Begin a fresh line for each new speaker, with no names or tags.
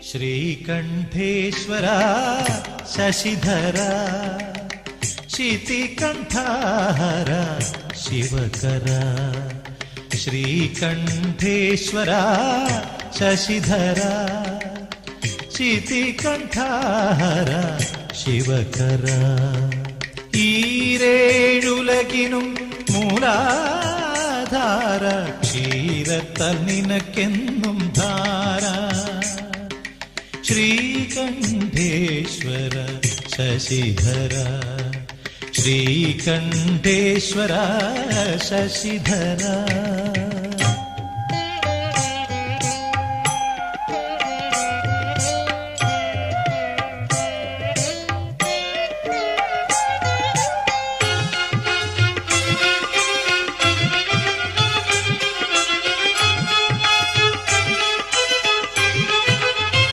श्रीकण्ठेश्वरा शशिधरा शितिकण्ठाहरा शिवकरा श्रीकण्ठेश्वरा शशिधरा शितिकण्ठाहरा शिवकरा ഈരേഴുലകിനും Muladhara ക്ഷീരത്താൽ നിനക്കെന്നും Dhara Sreekanteswara Sasidhara Sreekanteswara Sasidhara